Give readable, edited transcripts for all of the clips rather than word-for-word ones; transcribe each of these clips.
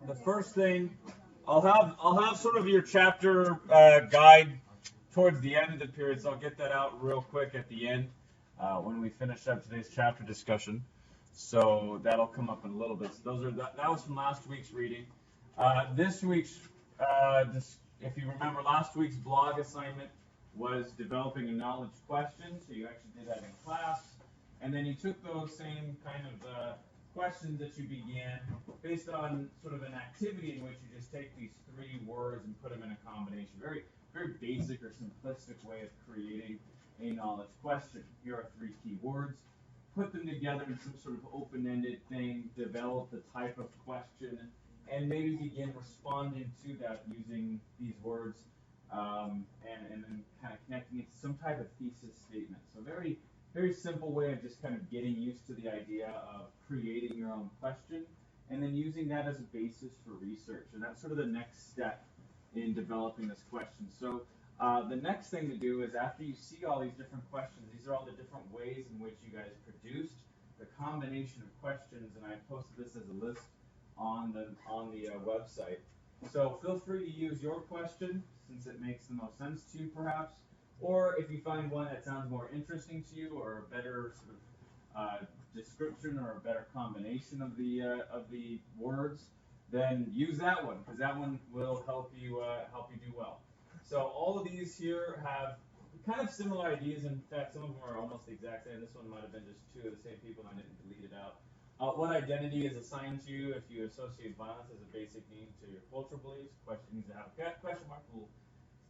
the first thing I'll have sort of your chapter guide towards the end of the period, so I'll get that out real quick at the end when we finish up today's chapter discussion. So that'll come up in a little bit. So that was from last week's reading. This week's, if you remember, last week's blog assignment was developing a knowledge question. So you actually did that in class, and then you took those same kind of questions that you began based on sort of an activity in which you just take these three words and put them in a combination. Very, very basic or simplistic way of creating a knowledge question. Here are three key words. Put them together in some sort of open-ended thing, develop the type of question, and maybe begin responding to that using these words, and then kind of connecting it to some type of thesis statement. So very, very simple way of just kind of getting used to the idea of creating your own question and then using that as a basis for research. And that's sort of the next step in developing this question. So the next thing to do is, after you see all these different questions, these are all the different ways in which you guys produced the combination of questions, and I posted this as a list on the website. So feel free to use your question since it makes the most sense to you, perhaps, or if you find one that sounds more interesting to you, or a better sort of description or a better combination of the words, then use that one, because that one will help you do well. So all of these here have kind of similar ideas. In fact, some of them are almost the exact same. This one might have been just two of the same people, and I didn't delete it out. What identity is assigned to you if you associate violence as a basic need to your cultural beliefs? Question needs to have a question mark, little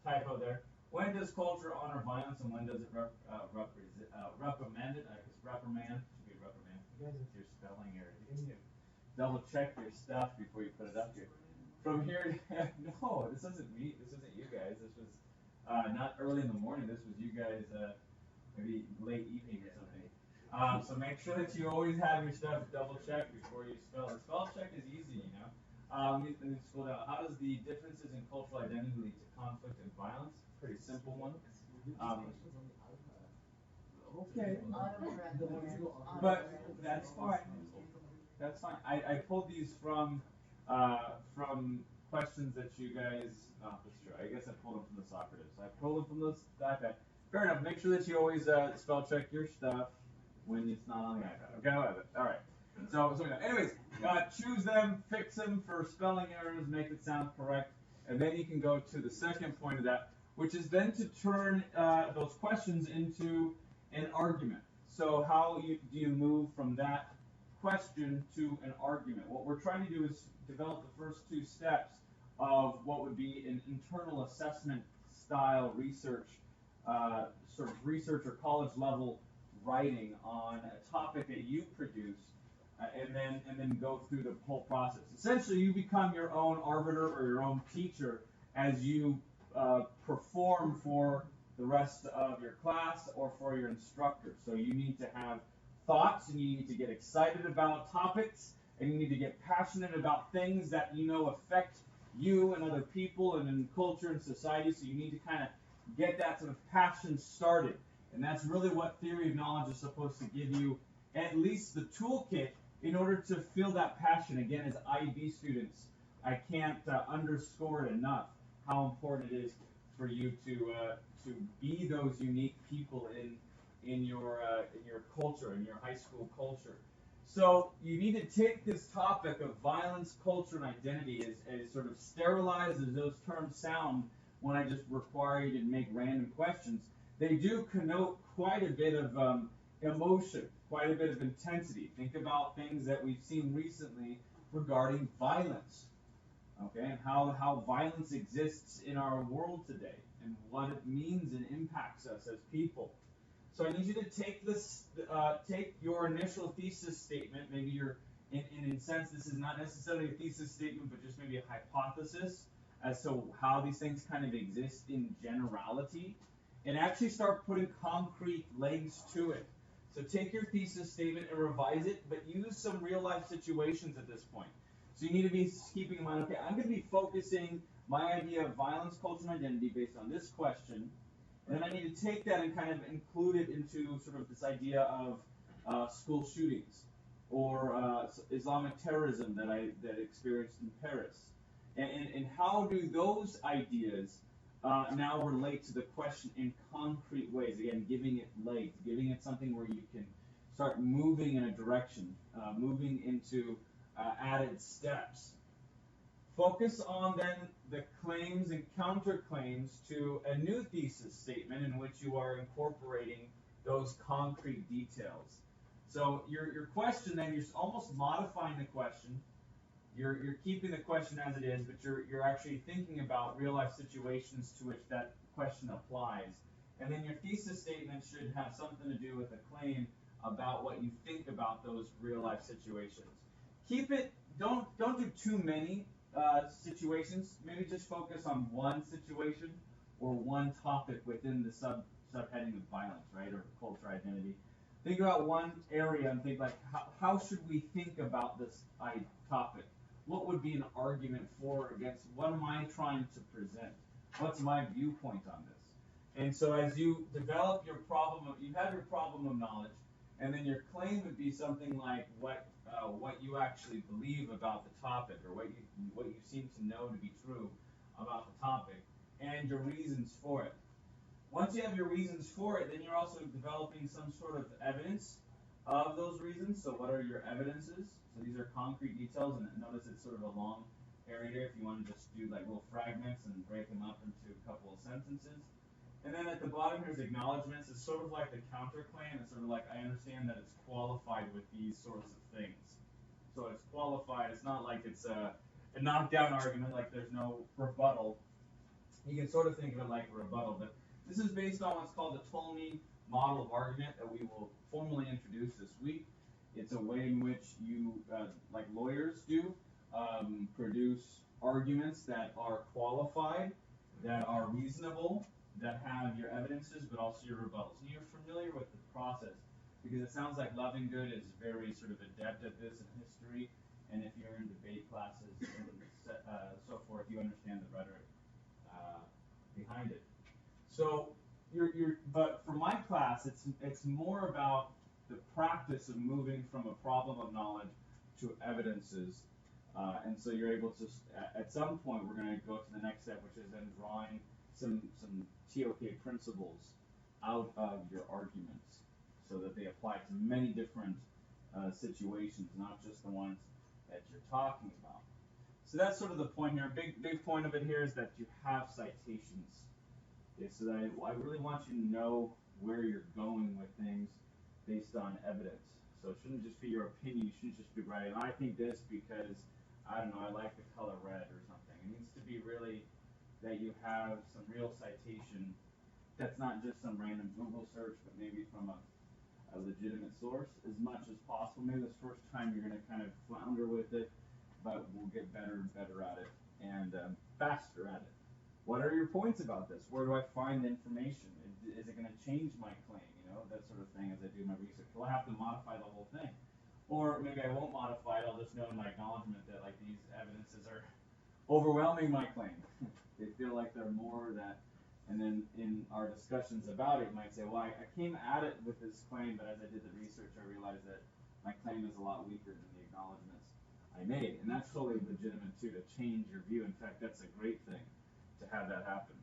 typo there. When does culture honor violence, and when does it reprimand it? Because reprimand should be reprimand. You guys, with your spelling error, you guys need to double check your stuff before you put it up here. From here, no, this isn't me. This isn't you guys. This was not early in the morning. This was you guys maybe late evening or something. So make sure that you always have your stuff double checked before you spell. The spell check is easy, you know. Let me scroll down. How does the differences in cultural identity lead to conflict and violence? Pretty simple one. Okay. But that's fine. That's fine. I pulled these from questions that you guys. No, that's true. I guess I pulled them from the Socrates. I pulled them from the iPad. Fair enough. Make sure that you always spell check your stuff when it's not on the iPad. Okay, I love it. All right. So anyways, choose them, fix them for spelling errors, make it sound correct, and then you can go to the second point of that, which is then to turn those questions into an argument. So how do you move from that question to an argument? What we're trying to do is develop the first two steps of what would be an internal assessment style research, sort of research or college level writing on a topic that you produce, and then go through the whole process. Essentially, you become your own arbiter or your own teacher as you perform for the rest of your class or for your instructor. So you need to have thoughts, and you need to get excited about topics, and you need to get passionate about things that you know affect you and other people and in culture and society. So you need to kind of get that sort of passion started. And that's really what theory of knowledge is supposed to give you, at least the toolkit, in order to feel that passion. Again, as IB students, I can't underscore it enough how important it is for you to be those unique people in your culture, in your high school culture. So you need to take this topic of violence, culture, and identity, as sort of sterilized as those terms sound when I just require you to make random questions. They do connote quite a bit of emotion, quite a bit of intensity. Think about things that we've seen recently regarding violence, okay, and how violence exists in our world today, and what it means and impacts us as people. So I need you to take your initial thesis statement. Maybe in a sense, this is not necessarily a thesis statement, but just maybe a hypothesis as to how these things kind of exist in generality, and actually start putting concrete legs to it. So take your thesis statement and revise it, but use some real life situations at this point. So you need to be keeping in mind, okay, I'm going to be focusing my idea of violence, culture, and identity based on this question. And then I need to take that and kind of include it into sort of this idea of school shootings. or Islamic terrorism that experienced in Paris, and how do those ideas now relate to the question in concrete ways? Again, giving it legs, giving it something where you can start moving in a direction, moving into added steps. Focus on then the claims and counterclaims to a new thesis statement in which you are incorporating those concrete details. So your question then, you're almost modifying the question. You're keeping the question as it is, but you're actually thinking about real life situations to which that question applies. And then your thesis statement should have something to do with a claim about what you think about those real life situations. Keep it, don't do too many situations. Maybe just focus on one situation or one topic within the subheading of violence, right, or culture identity. Think about one area and think like, how should we think about this topic? What would be an argument for or against? What am I trying to present? What's my viewpoint on this? And so as you develop your you have your problem of knowledge, and then your claim would be something like what you actually believe about the topic, or what you seem to know to be true about the topic, and your reasons for it. Once you have your reasons for it, then you're also developing some sort of evidence of those reasons. So what are your evidences? So these are concrete details, and notice it's sort of a long area here if you want to just do like little fragments and break them up into a couple of sentences. And then at the bottom here's acknowledgments. It's sort of like the counterclaim. It's sort of like, I understand that it's qualified with these sorts of things. So it's qualified. It's not like it's a knockdown argument, like there's no rebuttal. You can sort of think of it like a rebuttal, but this is based on what's called the Ptolemy model of argument that we will formally introduce this week. It's a way in which you, like lawyers do, produce arguments that are qualified, that are reasonable, that have your evidences, but also your rebuttals. And you're familiar with the process, because it sounds like Lovingood is very sort of adept at this in history, and if you're in debate classes and so forth, you understand the rhetoric behind it. So but for my class, it's more about the practice of moving from a problem of knowledge to evidences, and so you're able to, at some point, we're going to go to the next step, which is then drawing some TOK principles out of your arguments, so that they apply to many different situations, not just the ones that you're talking about. So that's sort of the point here. Big point of it here is that you have citations. Okay, so that I really want you to know where you're going with things based on evidence. So it shouldn't just be your opinion. You shouldn't just be writing, I think this because, I don't know, I like the color red or something. It needs to be really that you have some real citation that's not just some random Google search, but maybe from a legitimate source as much as possible. Maybe this first time you're going to kind of flounder with it, but we'll get better and better at it, and faster at it. What are your points about this? Where do I find the information? Is it going to change my claim? You know, that sort of thing as I do my research. Will I have to modify the whole thing? Or maybe I won't modify it. I'll just know in my acknowledgement that like these evidences are overwhelming my claim. They feel like they're more that, and then in our discussions about it, you might say, well, I came at it with this claim, but as I did the research, I realized that my claim is a lot weaker than the acknowledgments I made. And that's totally legitimate too, to change your view. In fact, that's a great thing to have that happen.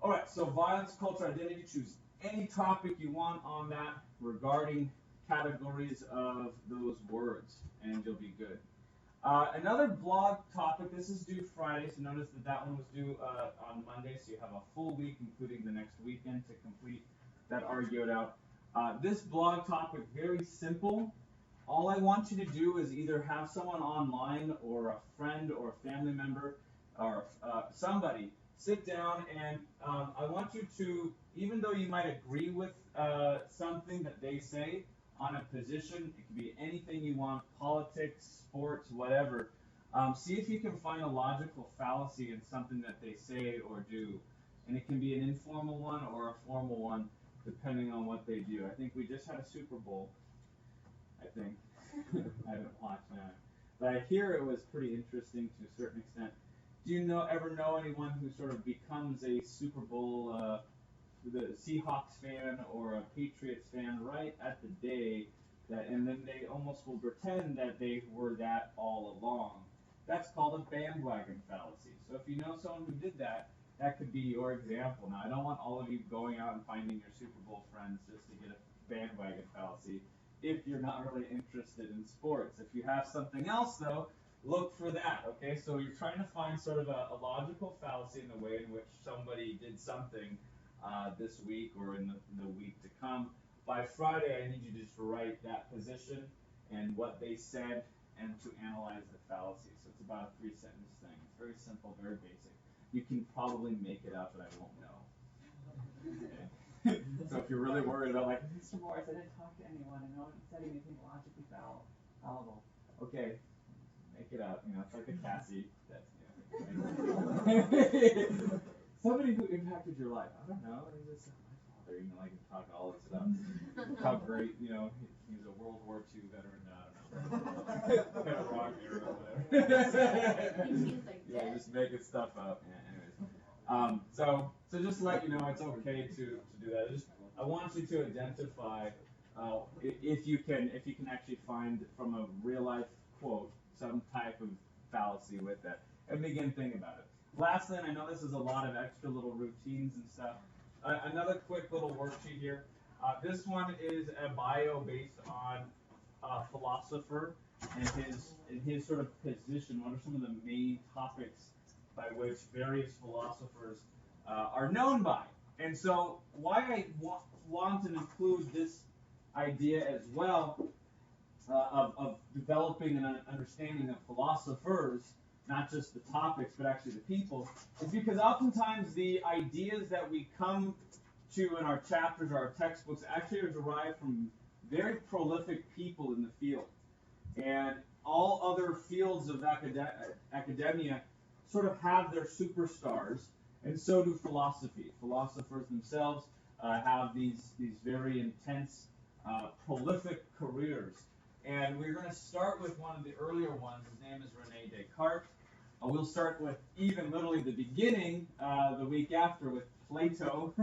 All right, so violence, culture, identity. Choose any topic you want on that regarding categories of those words, and you'll be good. Another blog topic, this is due Friday, so notice that one was due on Monday, so you have a full week, including the next weekend, to complete that argue it out. This blog topic, very simple. All I want you to do is either have someone online or a friend or a family member or somebody sit down, and I want you to, even though you might agree with something that they say on a position, it can be anything you want, politics, sports, whatever, see if you can find a logical fallacy in something that they say or do. And it can be an informal one or a formal one, depending on what they do. I think we just had a Super Bowl, I think. I haven't watched that. But I hear it was pretty interesting to a certain extent. Do you ever know anyone who sort of becomes a Super Bowl the Seahawks fan or a Patriots fan right at the day And then they almost will pretend that they were that all along. That's called a bandwagon fallacy. So if you know someone who did that, that could be your example. Now, I don't want all of you going out and finding your Super Bowl friends just to get a bandwagon fallacy if you're not really interested in sports. If you have something else, though, look for that, okay? So you're trying to find sort of a logical fallacy in the way in which somebody did something this week or in the week to come. By Friday, I need you to just write that position and what they said and to analyze the fallacy. So it's about a 3-sentence thing. It's very simple, very basic. You can probably make it up, but I won't know. Okay? So if you're really worried about like, Mr. Morris, I didn't talk to anyone and no one said anything logically fallible. Okay, make it up. You know, it's like a Cassie. That's somebody who impacted your life. I don't know. It's just my father. You know, I can talk all this stuff. How great, you know, he was a World War II veteran. I don't know. Kind of wrong era or whatever. Yeah, just making stuff up. Yeah, anyways. So just to let you know, it's okay to do that. I want you to identify if you can actually find from a real life quote some type of fallacy with that, and begin thinking about it. Lastly, and I know this is a lot of extra little routines and stuff. Another quick little worksheet here. This one is a bio based on a philosopher and his sort of position. What are some of the main topics by which various philosophers are known by? And so why I want to include this idea as well of developing an understanding of philosophers, not just the topics, but actually the people, is because oftentimes the ideas that we come to in our chapters or our textbooks actually are derived from very prolific people in the field. And all other fields of academia sort of have their superstars, and so do philosophy. Philosophers themselves have these very intense, prolific careers. And we're going to start with one of the earlier ones. His name is Rene Descartes. We'll start with even literally the beginning, the week after, with Plato.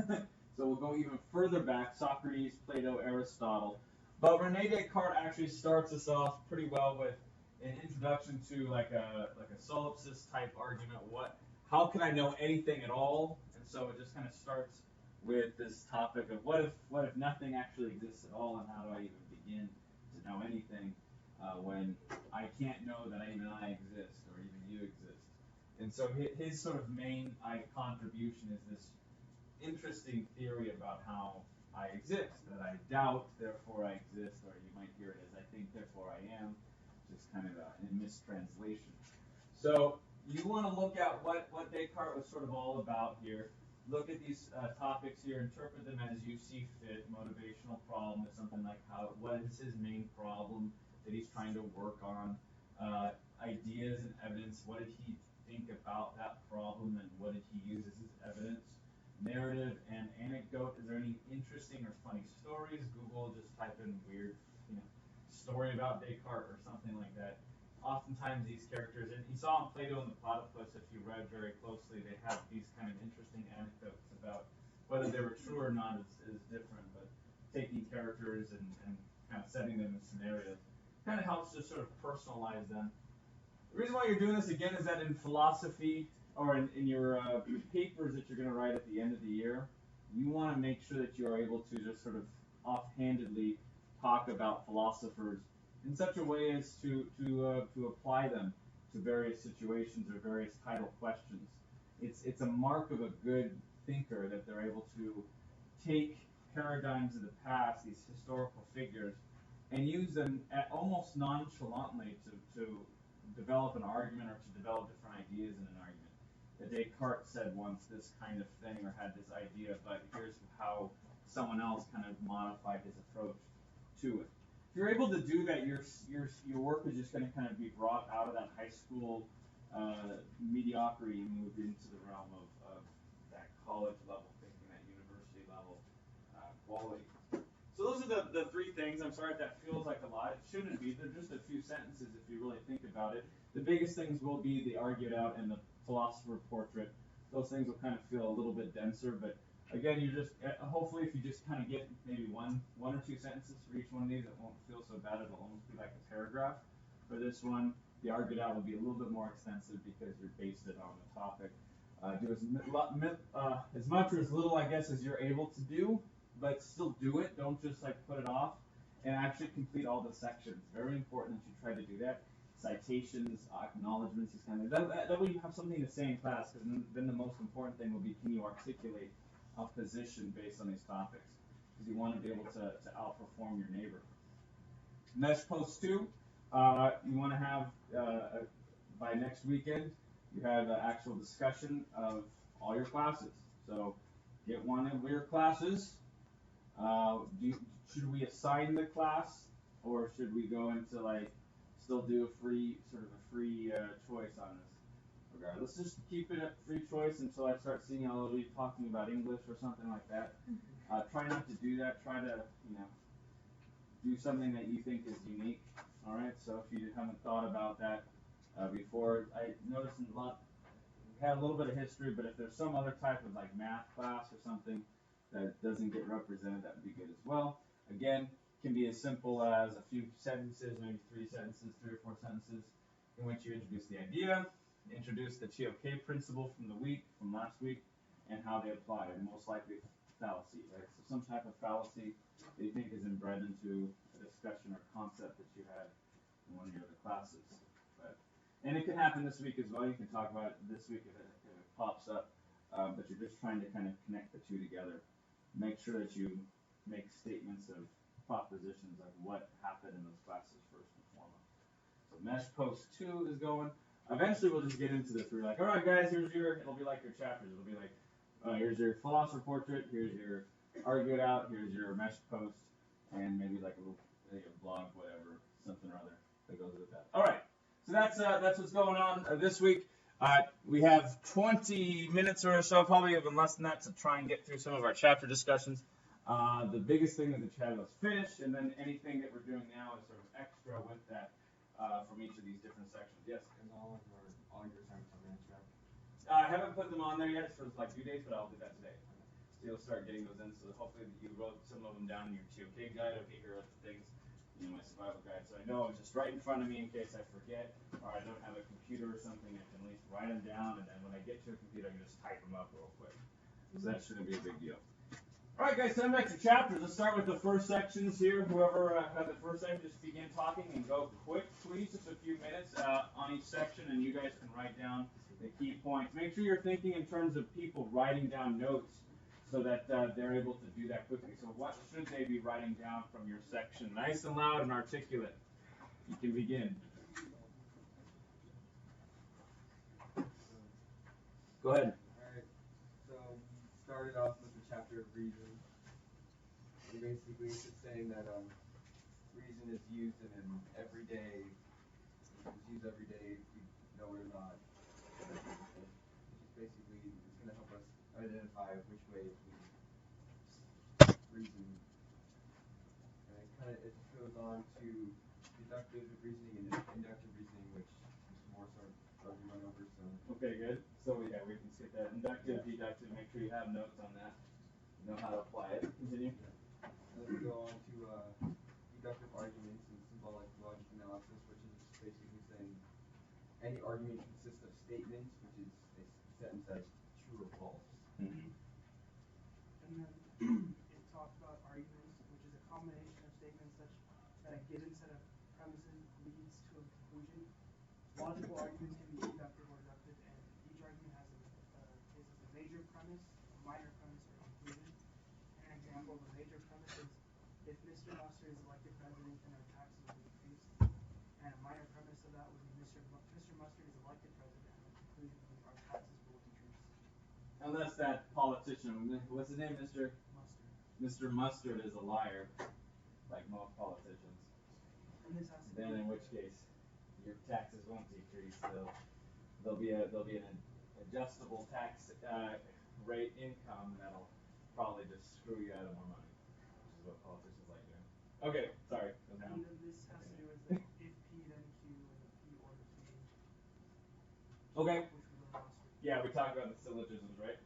So we'll go even further back, Socrates, Plato, Aristotle. But Rene Descartes actually starts us off pretty well with an introduction to like a solipsist type argument. How can I know anything at all? And so it just kind of starts with this topic of what if nothing actually exists at all, and how do I even begin to know anything when I can't know that even I exist or even you exist? And so his sort of main contribution is this interesting theory about how I exist, that I doubt, therefore I exist, or you might hear it as I think, therefore I am, just kind of a mistranslation. So you want to look at what Descartes was sort of all about here. Look at these topics here, interpret them as you see fit. Motivational problem is something like what is his main problem that he's trying to work on. Ideas and evidence, what did he think about that problem and what did he use as his evidence? Narrative and anecdote, is there any interesting or funny stories? Google, just type in weird, story about Descartes or something like that. Oftentimes these characters, and you saw in Plato and the Platypus, if you read very closely, they have these kind of interesting anecdotes about whether they were true or not is different, but taking characters and kind of setting them in scenarios kind of helps to sort of personalize them. The reason why you're doing this again is that in philosophy or in your papers that you're going to write at the end of the year, you want to make sure that you are able to just sort of offhandedly talk about philosophers in such a way as to apply them to various situations or various title questions. It's a mark of a good thinker that they're able to take paradigms of the past, these historical figures, and use them almost nonchalantly to develop an argument or to develop different ideas in an argument. That Descartes said once this kind of thing or had this idea, but here's how someone else kind of modified his approach to it. If you're able to do that, your work is just going to kind of be brought out of that high school mediocrity and moved into the realm of that college level thinking, that university level quality. So those are the three things. I'm sorry if that feels like a lot. It shouldn't be. They're just a few sentences if you really think about it. The biggest things will be the argued out and the philosopher portrait. Those things will kind of feel a little bit denser, but Again, you just hopefully if you just kind of get maybe one or two sentences for each one of these, it won't feel so bad. It'll almost be like a paragraph. For this one, the argued out will be a little bit more extensive because you're based it on the topic. Do as much or as little, I guess, as you're able to do, but still do it. Don't just like put it off, and actually complete all the sections. Very important that you try to do that. Citations, acknowledgments, these kind of things. That way you have something to say in class. Because then the most important thing will be, can you articulate a position based on these topics? Because you want to be able to outperform your neighbor. Mesh post 2, you want to have by next weekend, you have an actual discussion of all your classes. So get one of your classes. Should we assign the class, or should we go into like still do a free choice on this regard? Let's just keep it a free choice until I start seeing all of you talking about English or something like that. Try not to do that. Try to do something that you think is unique. All right. So if you haven't thought about that before, I noticed we had a little bit of history, but if there's some other type of like math class or something that doesn't get represented, that would be good as well. Again, can be as simple as a few sentences, maybe 3 or 4 sentences, in which you introduce the idea, introduce the TOK principle from last week, and how they apply, and most likely fallacy, right? So some type of fallacy that you think is inbred into a discussion or concept that you had in one of your other classes. And it can happen this week as well. You can talk about it this week if it pops up, but you're just trying to kind of connect the two together. Make sure that you make statements of propositions, like what happened in those classes first and foremost. So mesh post 2 is going. Eventually we'll just get into this. We're like, all right, guys, it'll be like your chapters. It'll be like, here's your philosopher portrait, here's your argue it out, here's your mesh post, and maybe like a little blog, whatever, something or other that goes with that. All right. So that's what's going on this week. We have 20 minutes or so, probably even less than that, to try and get through some of our chapter discussions. The biggest thing is the chapter is finished, and then anything that we're doing now is sort of extra with that from each of these different sections. Yes? And all your assignments on Mantrack? I haven't put them on there yet for like due dates, but I'll do that today. So you'll start getting those in. So hopefully you wrote some of them down in your TOK guide. Okay, here are the things. My survival guide, so I know it's just right in front of me in case I forget, or I don't have a computer or something. I can at least write them down, and then when I get to a computer, I can just type them up real quick. So that shouldn't be a big deal. All right, guys, time back to chapters. Let's start with the first sections here. Whoever had the first section, just begin talking and go quick, please. Just a few minutes on each section, and you guys can write down the key points. Make sure you're thinking in terms of people writing down notes, so that they're able to do that quickly. So what should they be writing down from your section? Nice and loud and articulate. You can begin. Go ahead. Alright, so we started off with the chapter of reason. And basically it's just saying that reason is used in an everyday, if you know it or not. It's basically, it's going to help us identify which way we reason. And it goes on to deductive reasoning and inductive reasoning, which is more sort of already run over. So okay, good. So yeah, we can skip that. Inductive, deductive. Make sure you have notes on that. You know how to apply it. Continue. Then we go on to deductive arguments and symbolic logic analysis, which is basically saying any argument consists of statements, which is a sentence as true or false. Mm-hmm. And then it talked about arguments, which is a combination of statements such that a given set of premises leads to a conclusion. Logical arguments can be deductive or deductive, and each argument has a major premise, a minor premise, or a conclusion. And an example of a major premise is if Mr. Mustard is elected president, then our taxes will be decreased. And a minor premise of that would be Mr. Mustard is elected president, and the conclusion would be our taxes will decrease. Unless that politician, what's his name, Mr. Mr. Mustard is a liar, like most politicians. And this has to Then in which case your taxes won't decrease. There'll be an adjustable tax rate income that'll probably just screw you out of more money, which is what politicians like doing. Okay, sorry. And then this has to do with the if P then Q and the P or the Q. Okay. Which we learned last week. Yeah, we talked about the syllogisms, right?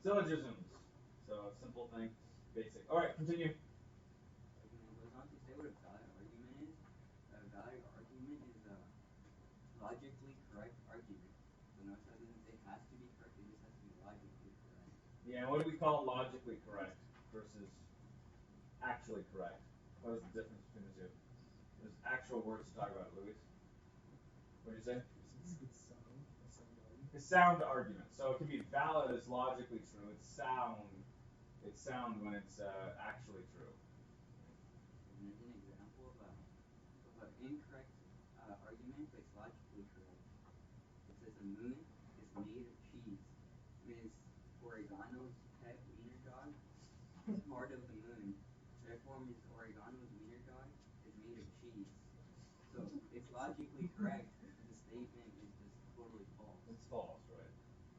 Syllogisms. So simple thing, basic. All right, continue. And it goes on to say what a valid argument is. A valid argument is a logically correct argument. So notice that it doesn't say has to be correct, it just has to be logically correct. Yeah, and what do we call logically correct versus actually correct? What is the difference between the two? There's actual words to talk about, Luis. What do you say? It's sound argument. So it can be valid as logically true. It's sound when it's actually true. And there's an example of an incorrect argument, but it's logically correct. It says the moon is made of cheese. Miss Oregano's pet wiener dog is part of the moon. Therefore, Miss Oregano's wiener dog is made of cheese. So it's logically correct. The statement is just totally false. It's false, right?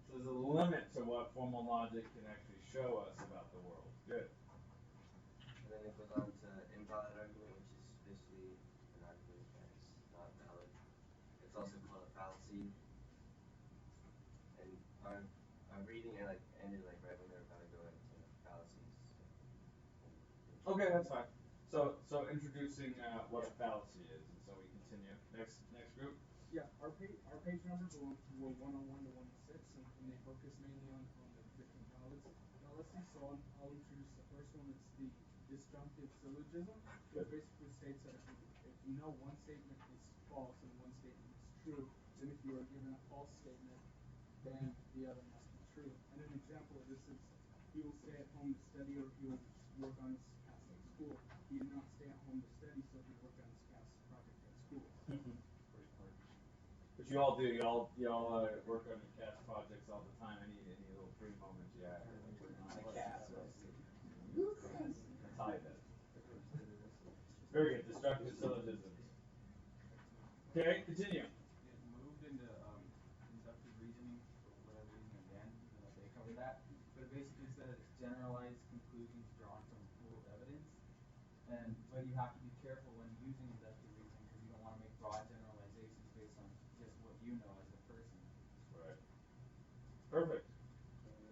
So there's a limit to what formal logic can actually show us about the world. Good. And then it goes on to invalid argument, which is basically an argument that is not valid. It's also called a fallacy. And our reading it like ended like right when they were about to go into fallacies. Okay, that's fine. So introducing what a fallacy is, and so we continue. Next group. Yeah, our page numbers were 101 to 106, and they focus mainly on the different fallacies. So I'll introduce the first one. It's the disjunctive syllogism, which basically states that if you know one statement is false and one statement is true, then if you are given a false statement, then the other must be true. And an example of this is he will stay at home to study, or he will work on his task at school. He did not stay at home to study, so he worked on his task project at school. But you all do. You all work on your CAS projects all the time. Any little free moments you have. Like CAS. That's how I did. Very good. Destructive syllogisms. Okay, continue. It moved into inductive reasoning for whatever reason again. They cover that, but it basically says generalized conclusions drawn from pooled evidence. But you have to be careful when using inductive reasoning because you don't want to make broad generalizations based on just what you know as a person. Right. Perfect.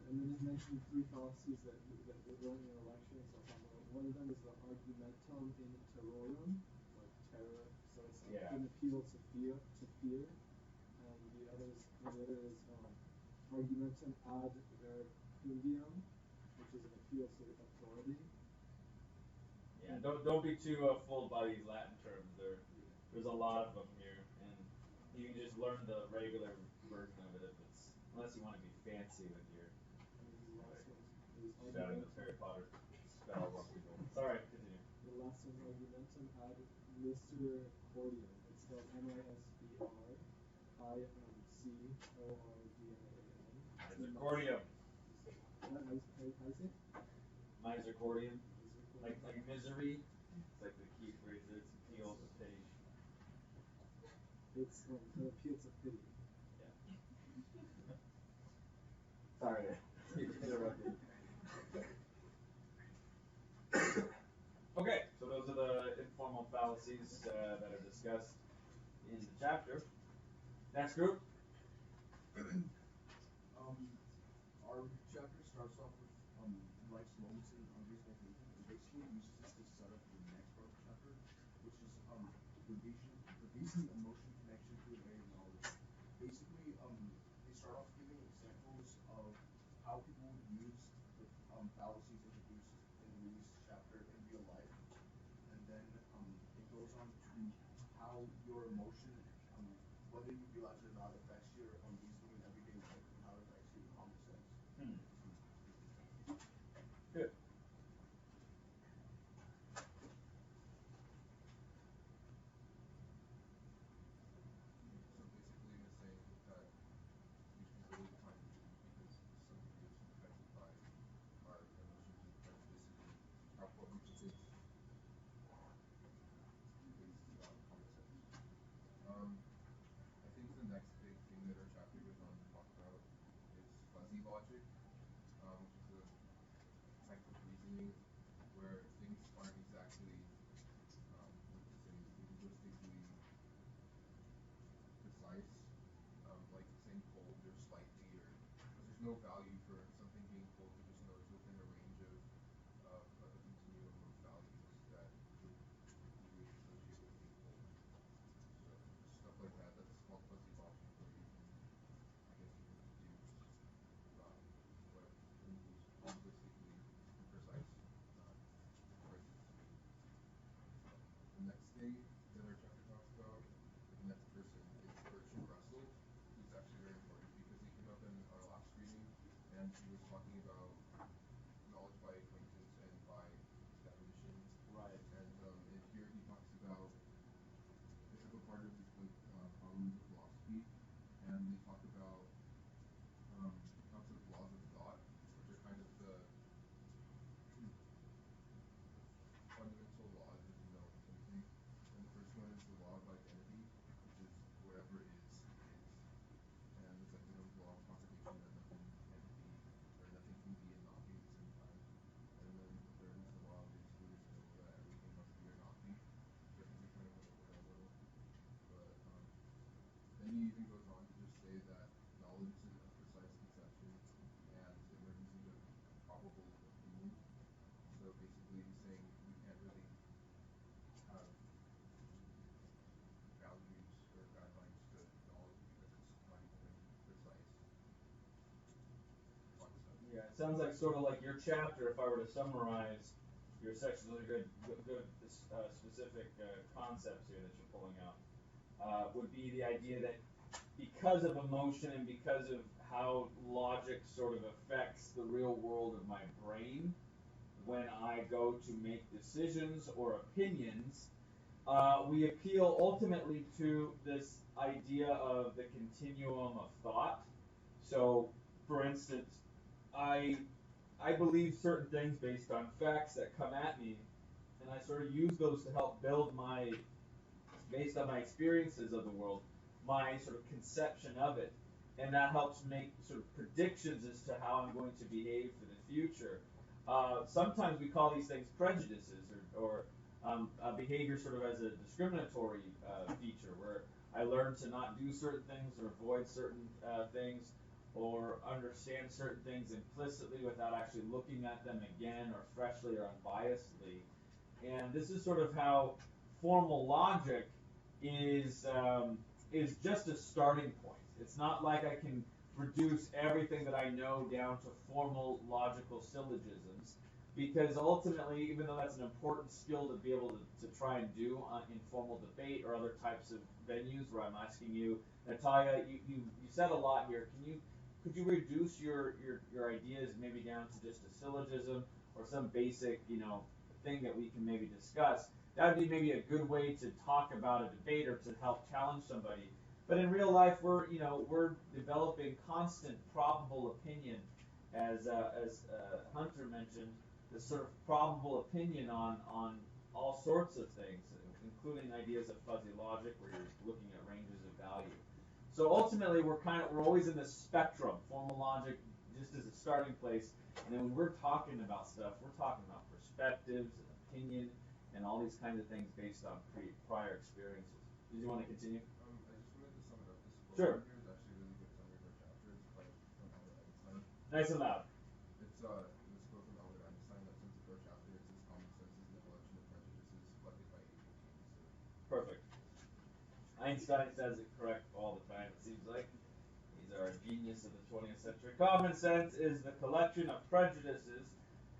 And then it mentioned three fallacies that we learned in our lecture. So one of them is the argumentum in terrorem, like terror. So it's an appeal to fear. And the other is argumentum ad verecundiam, which is an appeal to authority. Yeah, don't be too fooled by these Latin terms. There's a lot of them here, and you can just learn the regular version of it unless you want to be fancy with your shouting the Harry Potter spell on people. Sorry, continue. The last one, argumentum ad misericordiam. It's spelled MISERCORDIAM. Misericordiam. How do you say it? Misericordiam. Like misery. It's like the key phrase. It's appeal to pity. It's an appeal to pity. Yeah. Sorry to interrupt you. Okay, so those are the informal fallacies that are discussed in the chapter. Next group. Our chapter starts off with life's moments and unreasonable thinking, and basically uses this to set up the next part of the chapter, which is the reason, emotion, connection to an area of knowledge. Basically, they start off giving examples of how people would use the fallacies introduced in Louis' chapter in real life, and then it goes on to how your emotion, whether you realize it or not, affects your reasoning in everyday life and how it affects your common sense. Good. So basically it's saying that we should really define truth because something is affected by our emotions and prejudices and what we think is common sense. I think the next big thing that our chapter goes on to talk about is fuzzy logic, which is a type of reasoning where things aren't exactly, linguistically precise, like saying cold or slightly, or because there's no value for something being cold, you just know it's within a range even goes on to just say that knowledge is a precise conception and emergence is a probable opinion. So basically he's saying we can't really have boundaries or guidelines to knowledge because it's not even a precise concept. Yeah, it sounds like sort of like your chapter. If I were to summarize your section, those are good specific concepts here that you're pulling out. Would be the idea that because of emotion and because of how logic sort of affects the real world of my brain, when I go to make decisions or opinions, we appeal ultimately to this idea of the continuum of thought. So, for instance, I I believe certain things based on facts that come at me, and I sort of use those to help build my, based on my experiences of the world, my sort of conception of it, and that helps make sort of predictions as to how I'm going to behave for the future. Sometimes we call these things prejudices or behavior sort of as a discriminatory feature, where I learn to not do certain things or avoid certain things or understand certain things implicitly without actually looking at them again or freshly or unbiasedly. And this is sort of how formal logic is just a starting point. It's not like I can reduce everything that I know down to formal logical syllogisms, because ultimately, even though that's an important skill to be able to try and do in formal debate or other types of venues where I'm asking you, Natalia, you said a lot here. Could you reduce your ideas maybe down to just a syllogism or some basic thing that we can maybe discuss? That would be maybe a good way to talk about a debate or to help challenge somebody. But in real life, we're developing constant probable opinion, as Hunter mentioned, this sort of probable opinion on all sorts of things, including ideas of fuzzy logic, where you're looking at ranges of value. So ultimately, we're always in this spectrum. Formal logic just as a starting place, and then when we're talking about stuff, we're talking about perspectives and opinion and all these kinds of things based on prior experiences. Did you want to continue? I just wanted to sum it up. This quote Sure. here is actually a really good summary of our chapter. It's from Albert Einstein. Nice and loud. It's this quote from Albert Einstein that sums up our chapter. It says common sense is the collection of prejudices collected by age 18. So Perfect. Einstein says it correct all the time, it seems like. He's our genius of the 20th century. Common sense is the collection of prejudices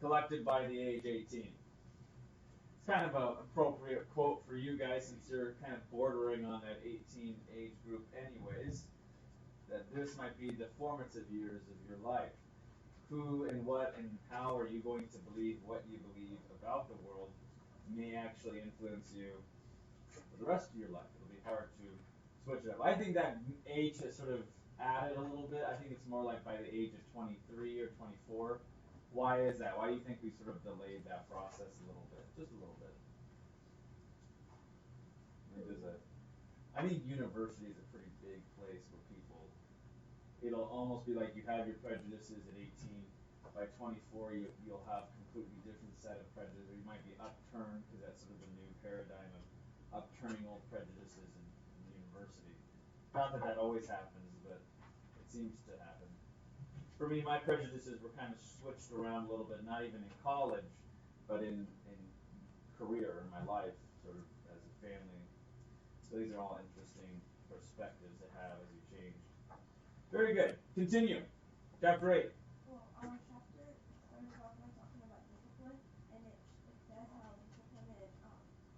collected by the age 18. It's kind of an appropriate quote for you guys, since you're kind of bordering on that 18 age group anyways, that this might be the formative years of your life. Who and what and how are you going to believe what you believe about the world may actually influence you for the rest of your life. It'll be hard to switch it up. I think that age has sort of added a little bit. I think it's more like by the age of 23 or 24. Why is that? Why do you think we sort of delayed that process a little bit? Just a little bit. I think university is a pretty big place where people, it'll almost be like you have your prejudices at 18. By 24, you'll have completely different set of prejudices. Or you might be upturned, because that's sort of the new paradigm of upturning old prejudices in university. Not that that always happens, but it seems to happen. For me, my prejudices were kind of switched around a little bit, not even in college, but in career, in my life, sort of as a family. So these are all interesting perspectives to have as you change. Very good. Continue. Chapter 8. Well, our chapter starts off by talking about discipline, and it says how discipline is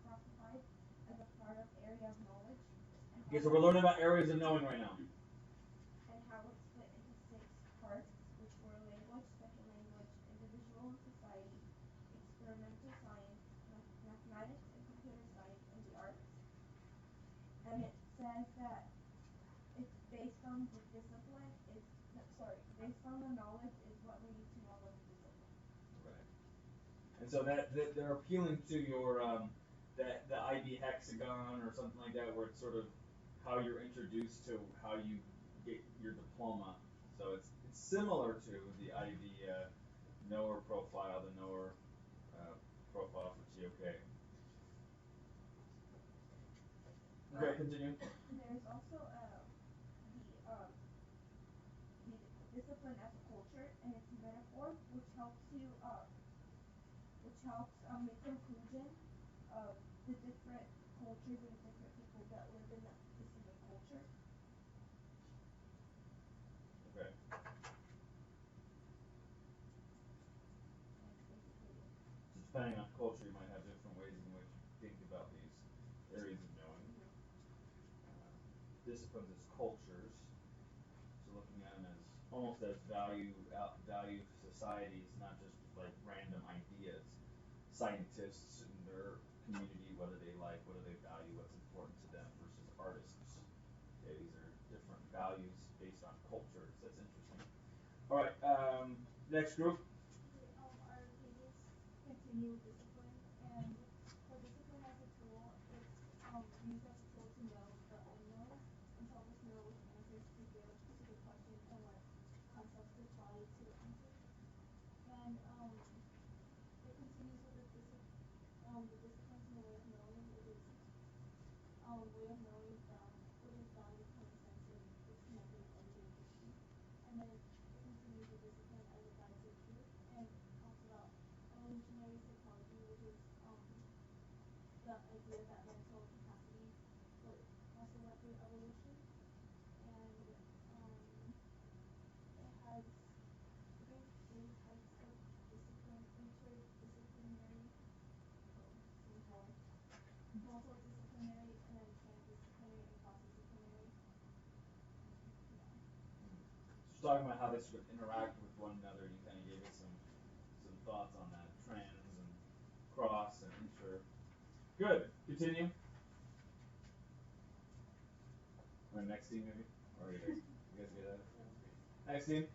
classified as a part of area of knowledge. Okay, so we're learning about areas of knowing right now. And how it's split into 6 parts, which were language, second language, individual and society, experimental science, mathematics and computer science, and the arts. And it says that it's based on the discipline, based on the knowledge is what leads to knowledge and discipline. Right. And so that they're appealing to your the IB hexagon or something like that, where it's sort of how you're introduced to how you get your diploma. So it's similar to the IB knower profile, the knower profile for TOK. Okay, continue. There's also discipline as a culture and its metaphor, which helps make conclusion of the different cultures and the different people that live in that specific culture. Okay. That's basically it. So depending on culture, you might have different ways in which you think about these areas of knowing. Disciplines as cultures, so looking at them as almost as value societies, not just like random ideas. Scientists in their community, what do they like, what do they value, what's important to them versus artists. Okay, these are different values based on cultures. That's interesting. All right, next group. Okay, our pages continue with discipline, and for discipline as a tool, it's used as a tool to know the unknown and to help us know which answers to give to the question and what concepts to apply to the answers. And it continues with the disciplines in the way of knowing, which is found in common sense and is connected with everyday thinking. And then it continues with discipline as a guide to truth, and talks about evolutionary psychology, which is the idea that mental capacity was selected evolution, and it has three types of discipline: interdisciplinary, same more, multidisciplinary, and then transdisciplinary and cross-disciplinary. Yeah. Just talking about how they sort of interact with one another. You kind of gave us some thoughts on that, trans and cross and inter. Good. Continue. Or next team maybe, or you guys get that? Next team.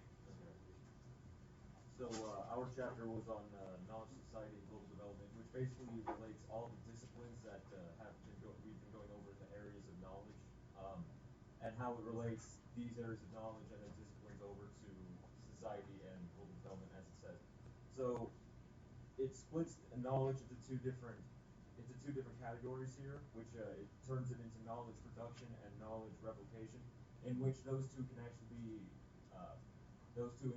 So our chapter was on knowledge, society, and global development, which basically relates all the disciplines that we've been going over in the areas of knowledge, and how it relates these areas of knowledge and the disciplines over to society and global development, as it says. So it splits knowledge into two different categories here, which it turns it into knowledge production and knowledge replication, in which those two in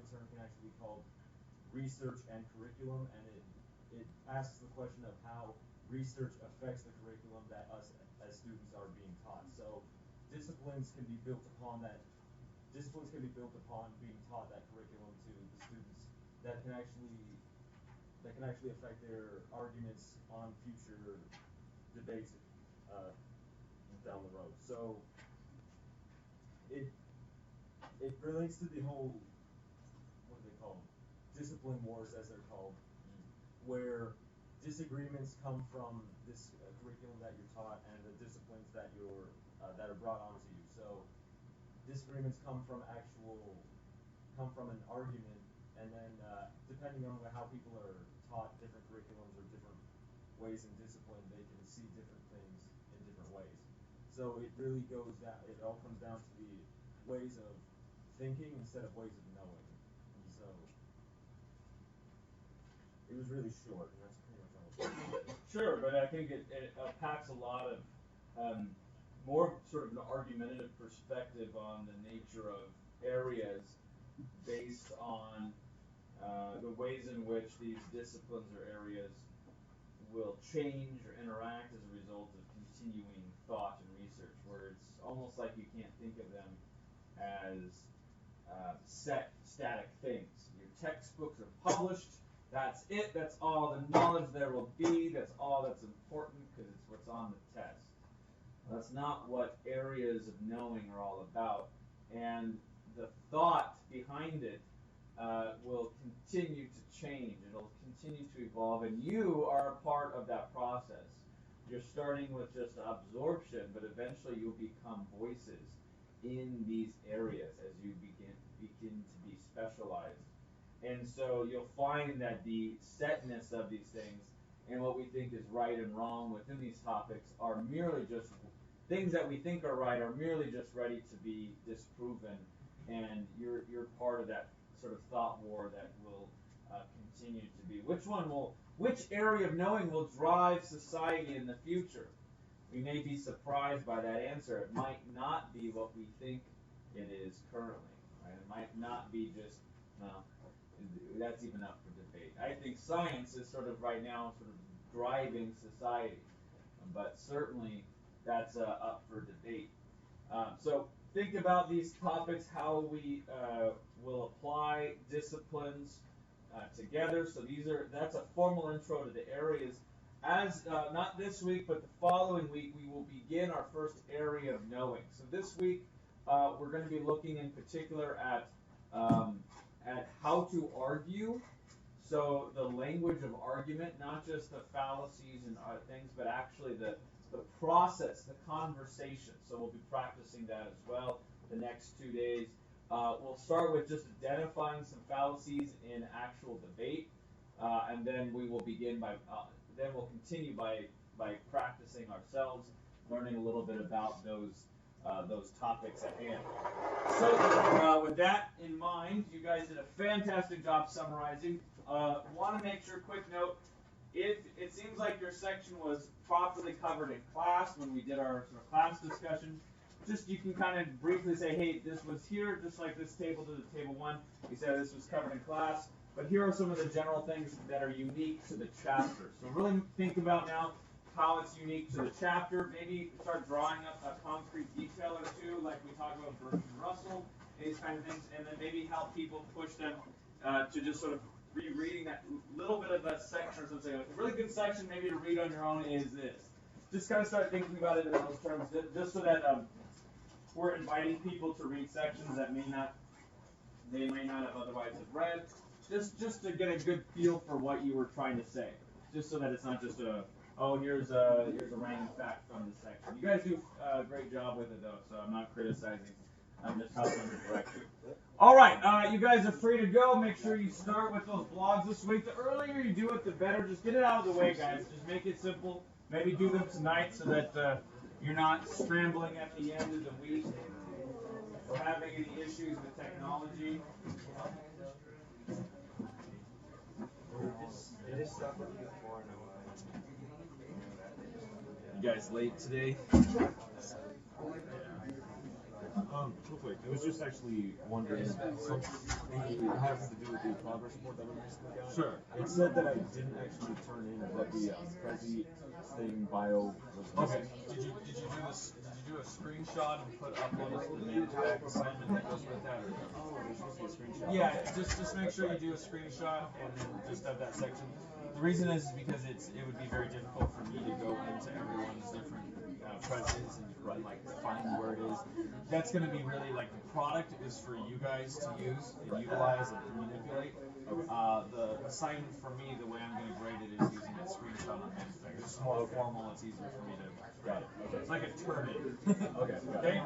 turn can actually be called research and curriculum, and it asks the question of how research affects the curriculum that us as students are being taught. So disciplines can be built upon being taught that curriculum to the students that can actually affect their arguments on future debates down the road. So it relates to the whole, what do they call them? Discipline wars, as they're called, where disagreements come from this curriculum that you're taught and the disciplines that are brought onto you. So disagreements come from an argument, and then depending on how people are taught different curriculums or different ways in discipline, they can see different things in different ways. So it really goes down. It all comes down to the ways of thinking instead of ways of knowing. And so it was really short, and that's pretty much all. Sure, but I think it packs a lot of more sort of an argumentative perspective on the nature of areas based on the ways in which these disciplines or areas will change or interact as a result of continuing thought and research, where it's almost like you can't think of them as set, static things. Your textbooks are published, that's it, that's all the knowledge there will be, that's all that's important because it's what's on the test. That's not what areas of knowing are all about, and the thought behind it will continue to change, it'll continue to evolve, and you are a part of that process. You're starting with just absorption, but eventually you'll become voices in these areas as you begin to be specialized. And so you'll find that the setness of these things and what we think is right and wrong within these topics are merely just things that we think are right are merely just ready to be disproven, and you're part of that sort of thought war that will continue to be. Which area of knowing will drive society in the future? We may be surprised by that answer. It might not be what we think it is currently. Right? It might not be just No, that's even up for debate. I think science is sort of right now sort of driving society, but certainly that's up for debate. So think about these topics, how we will apply disciplines together. So that's a formal intro to the areas. As not this week, but the following week, we will begin our first area of knowing. So this week, we're going to be looking in particular at how to argue. So the language of argument, not just the fallacies and things, but actually the process, the conversation. So we'll be practicing that as well the next 2 days. We'll start with just identifying some fallacies in actual debate, and then we will begin then we'll continue by practicing ourselves, learning a little bit about those topics at hand. So with that in mind, you guys did a fantastic job summarizing. Want to make sure, quick note, if it seems like your section was properly covered in class when we did our sort of class discussion, just you can kind of briefly say, hey, this was here, just like this table to the table 1. We said this was covered in class, but here are some of the general things that are unique to the chapter. So really think about now how it's unique to the chapter. Maybe start drawing up a concrete detail or two, like we talked about Bertrand Russell, these kind of things, and then maybe help people push them to just sort of rereading that little bit of that section or something. Like a really good section maybe to read on your own is this. Just kind of start thinking about it in those terms, just so that we're inviting people to read sections that they may not have otherwise have read. Just to get a good feel for what you were trying to say. Just so that it's not just here's a random fact from the section. You guys do a great job with it though, so I'm not criticizing. I'm just helping to direct you. All right, you guys are free to go. Make sure you start with those blogs this week. The earlier you do it, the better. Just get it out of the way, guys. Just make it simple. Maybe do them tonight so that you're not scrambling at the end of the week or having any issues with technology. You guys late today? Real quick, it was just actually wondering, something has to do with the progress report that we recently got. Sure. It said that I didn't actually turn in that the Prezi thing bio was missing. Okay. Did you do a screenshot and put up on the management assignment that goes with that? Oh, there's supposed to be a screenshot. Yeah, just make sure you do a screenshot and then just have that section. The reason is because it would be very difficult for me to go into everyone's different Prezes and like find where it is. That's going to be really like the product is for you guys to use and utilize and manipulate. The assignment for me, the way I'm going to grade it is using a screenshot on Instagram. It's more formal. It's easier for me to. Got it. Okay. It's like a turn in. Okay. Okay. I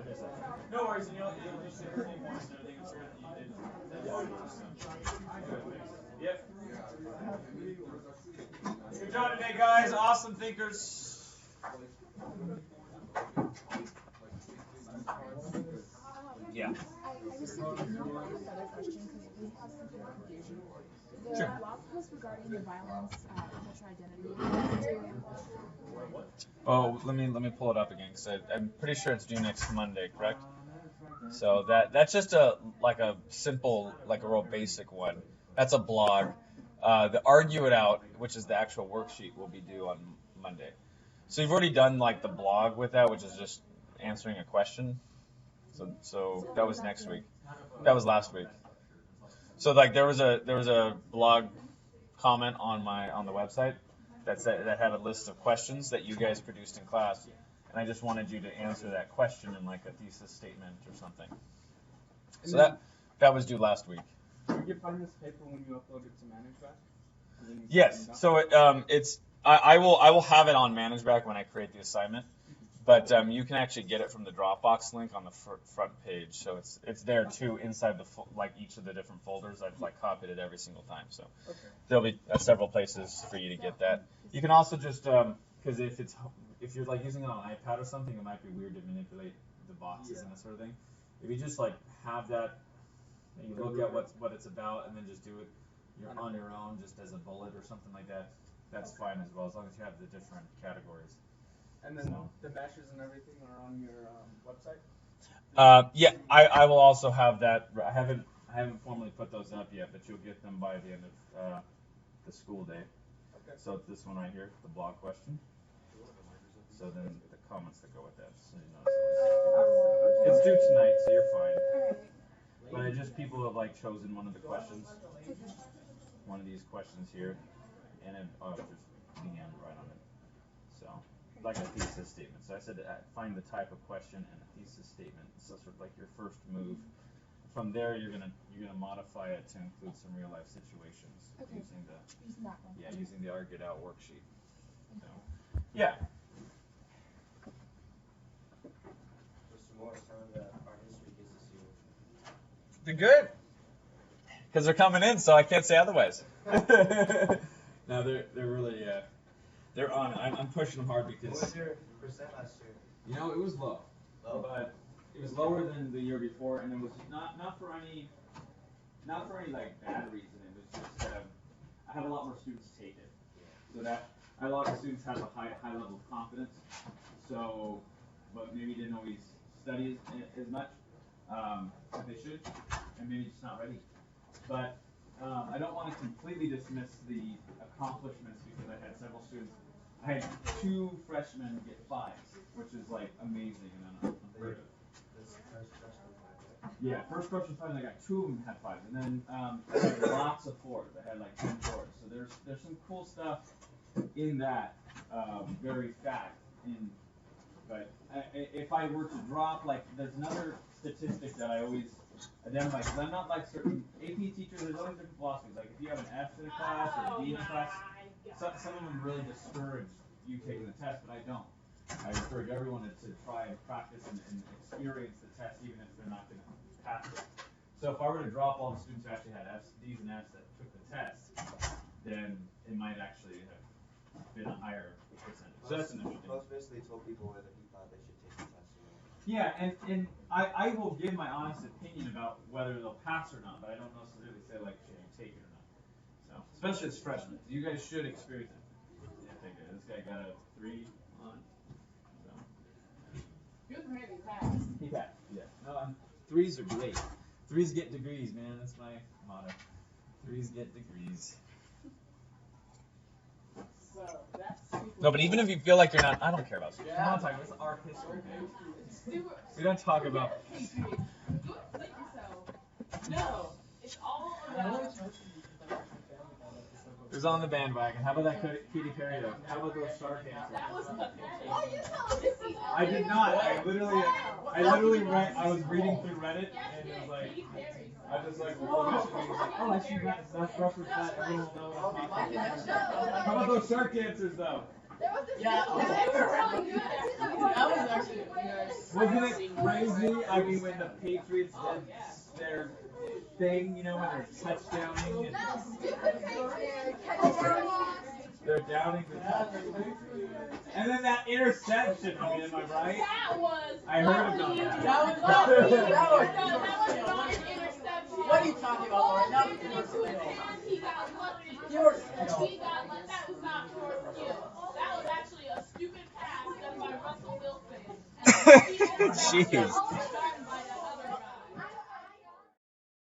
missed that. No worries, and you'll just say your name once and everything. It's great that you did. Yep. Good job today, guys. Awesome thinkers. Yeah. I received another question because we have some kind of confusion. The Sure. blog post regarding the violence, cultural identity. Oh, let me pull it up again because I'm pretty sure it's due next Monday, correct? So that's just a simple, like a real basic one. That's a blog. The Argue It Out, which is the actual worksheet, will be due on Monday. So you've already done like the blog with that, which is just answering a question. So that was next week. That was last week. So like there was a blog comment on the website that had a list of questions that you guys produced in class, and I just wanted you to answer that question in like a thesis statement or something. So that was due last week. Did you find this paper when you upload it to ManageBack? Yes. So I will have it on ManageBack when I create the assignment, but you can actually get it from the Dropbox link on the front page. So it's there too inside each of the different folders. I've copied it every single time. So there'll be several places for you to get that. You can also just because if you're using it on an iPad or something, it might be weird to manipulate the boxes and that sort of thing. If you just have that and you look at what it's about and then just do it on your own just as a bullet or something like that, that's fine as well, as long as you have the different categories. And then the meshes and everything are on your website? Yeah, I will also have that. I I haven't formally put those up yet, but you'll get them by the end of the school day. Okay. So it's this one right here, the blog question. So then the comments that go with that. So you know, it's due tonight, so you're fine. But I just people have like chosen one of the questions, one of these questions here, and it just began to write on it. So like a thesis statement. So I said find the type of question and a thesis statement. So sort of like your first move. From there, you're gonna modify it to include some real life situations using the using the Argue It Out worksheet. So, yeah. Mr. Morris, how are the art history kids this year? They're good. Because they're coming in, so I can't say otherwise. No, they're really they're on it. I'm pushing them hard because. What was your percent last year? You know, it was low. But it was lower than the year before, and it was not for any like bad reason. It was just I had a lot more students take it, so that a lot of students have a high level of confidence. So, but maybe didn't always study as much as they should, and maybe just not ready. But I don't want to completely dismiss the accomplishments because I had several students. I had 2 freshmen get 5s, which is like amazing and unheard of. Yeah, first freshman 5, and I got 2 of them had 5s, and then I had lots of 4s. I had like 10 4s. So there's some cool stuff in that very fact. But if I were to drop, like, there's another statistic that I always identify, because I'm not like certain AP teachers. There's always different philosophies. Like if you have an F in a class or a D in a class, some of them really discourage you taking the test, but I don't. I encourage everyone to try and practice and experience the test, even if they're not going to pass it. So if I were to drop all the students who actually had F's, D's, and F's that took the test, then it might actually have been a higher percentage. So that's an interesting. Most basically told people whether he thought they should take the test or not. Yeah, and I will give my honest opinion about whether they'll pass or not, but I don't necessarily say like should you take it or not. So especially as freshmen, you guys should experience it. Yeah, take it. This guy got a 3 on. So. Good for him, he passed. He passed. Yeah. No, 3s are great. 3s get degrees, man. That's my motto. 3s get degrees. So that's No, but even if you feel like you're not, I don't care about school. I'm not talking about this art history, man. We don't talk about. Go explain yourself. No, it's all about. Who's on the bandwagon? How about that Katy Perry though? How about those Shark Hands? That was pathetic. I did not. I literally read. I was reading through Reddit and it was like, I was like, oh, I should that's reference that. Everyone will know what I'm talking about. How about those Shark dancers though? Yeah, they were really good. That was actually Wasn't it crazy? I mean, when the Patriots did their thing, you know, when they're touchdowning and they're downing the touchdown. And then that interception, I mean, am I right? That was I heard about that. That was lovely. That was not an interception. What are you talking about, Lauren? That was Into his hands, he got lucky. Pure He got lucky. That was not pure skill. That was actually a stupid pass done by Russell Wilson. Jeez.